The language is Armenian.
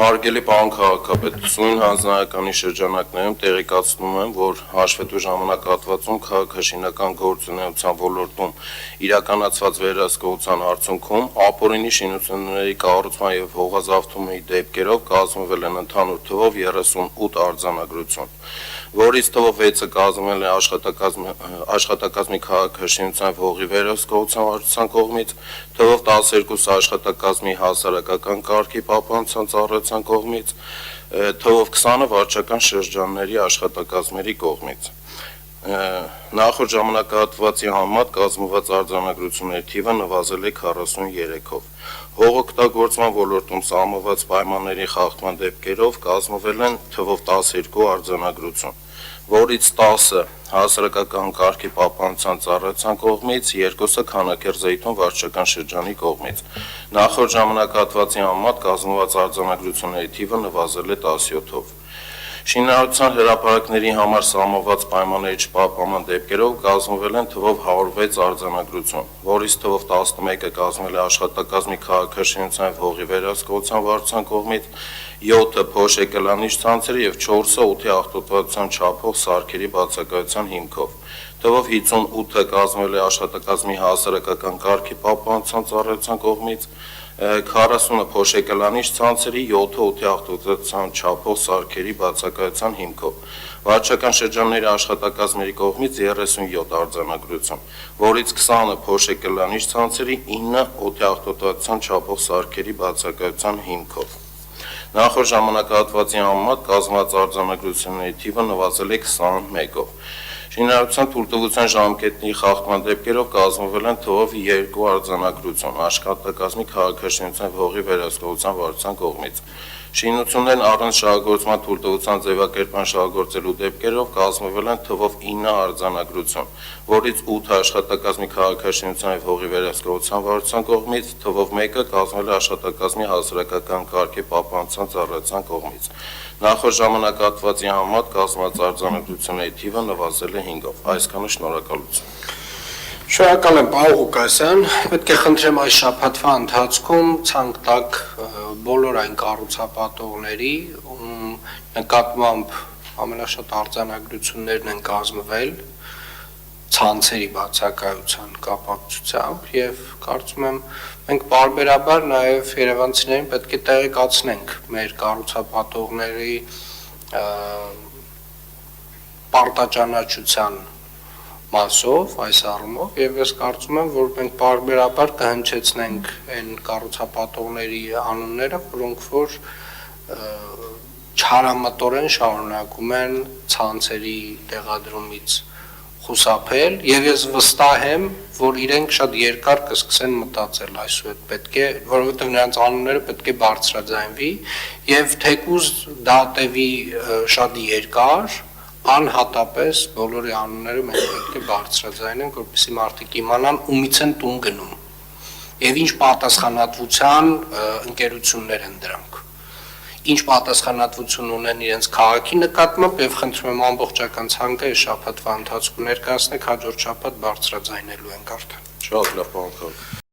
Հարգելի պարոն քաղաքապետ, սույն հանձնարարականի շրջանակներում տեղեկացնում եմ, որ հաշվետու ժամանակահատվածում քաղաքաշինական գործունեության ոլորտում իրականացված վերահսկողության արդյունքում ապօրինի շինությունների կառուցման եւ հողազավթումների դեպքերով կազմվել են ընդհանուր թվով 38 արձանագրություն, որից թվով 6-ը կազմվել է աշխատակազմի քաղաքաշինության եւ հողի վերահսկողության վարչության կողմից, թվով 12-ը աշխատակազմի հասարակական կարգի պահպանության ծառայության կողմից, թվով 20-ը վարչական շրջանների աշխատակազմերի կողմից։ Նախորդ ժամանակահատվածի համեմատ կազմված արձանագրությունների թիվը նվազել է 43-ով։ Հողօգտագործման ոլորտում սահմանված պայմանների խախտման դեպքերով կազմվել են թվով 12 արձանագրություն, որից 10-ը հասարակական կարգի պահպանության ծառայության կողմից, 2-ը Քանաքեռ-Զեյթուն վարչական շրջանի կողմից։ Նախորդ ժամանակահատվածի համեմատ կազմված արձանագրությունների թիվը նվազել է 17-ով։ Շինարարության հրապարակների համար սահմանված պայմանների չպահպանման դեպքերով կազմվել են թվով 106 արձանագրություն, որից թվով 11-ը կազմվել է աշխատակազմի քաղաքաշինության եւ հողի վերահսկողության վարչության կողմից, 7-ը փոշեկլանիչ ցանցերի եւ 4-ը օդի աղտոտվածության չափող սարքերի բացակայության հիմքով, թվով 58-ը կազմվել է աշխատակազմի հասարակական կարգի պահպանության ծառայության կողմից, 40-ը փոշեկլանիչ ցանցերի, 7-ը օդի աղտոտվածության չափող սարքերի բացակայության հիմքով, վարչական շրջանների աշխատակազմերի կողմից 37 արձանագրություն, որից 20-ը փոշեկլանիչ ցանցերի, 9-ը օդի աղտոտվածության չափող սարքերի բացակայության հիմքով։ Նախորդ ժամանակահատվածի համեմատ կազմված արձանագրությունների թիվը նվազել է 21-ով։ Շինարարության թույլտվության ժամկետների խախտման դեպքերով կազմվել են թվով 2 արձանագրություն աշխատակազմի քաղաքաշինության եւ հողի վերահսկողության վարչության կողմից։ Շինություններն առանց շահագործման թույլտվության ձևակերպման շահագործելու դեպքերով կազմվել են թվով 9 արձանագրություն, որից 8-ը աշխատակազմի քաղաքաշինության եւ հողի վերահսկողության վարչության կողմից, թվով 1-ը կազմվել է աշխատակազմի հասարակական կարգի պահպանության ծառայության կողմից։ Նախորդ ժամանակահատվածի համեմատ կազմված արձանագրությունների թիվը նվազել է 5-ով։ Այսքանը շնորհակալություն։ Շնորհակալ եմ, պարոն Ղուկասյան, պետք է խնդրեմ այս շաբաթվա ընթացքում ցանկ տակ բոլոր այն կառուցապատողների, նկատմամբ ամենաշատ արձանագրություններն են կազմվել ցանցերի բացակայության կապակցությամբ եւ կարծում եմ մենք բարբերաբար նաեւ երևանցիներին պետք է տեղեկացնենք մեր կառուցապատողների պարտաճանաչության մասով այս առումով եւ ես կարծում եմ որ մենք բարբերաբար կհնչեցնենք այն կառուցապատողների անունները, որոնք որ չարամտորեն շարունակում են ցանցերի տեղադրումից խուսափել եւ ես վստահ եմ որ իրենք շատ երկար կսկսեն մտածել այսուհետ պետք է որովհետեւ նրանց անունները պետք է բարձրաձայնվի եւ թեկուզ դա տևի շատ երկար անհատապես բոլորի անունները մենք պետք է բարձրաձայնենք որպեսզի մարդիկ իմանան ումից են տուն գնում եւ ինչ պատասխանատվության ընկերություններ են դրանք ինչ պատասխանատվություն ունեն իրենց քաղաքի նկատմամբ եւ խնդրում եմ ամբողջական ցանկը շաբաթվա ընթացքում ներկայացնեք հաջորդ շաբաթ բարձրաձայնելու ենք արդեն Շատ լավ, պարոն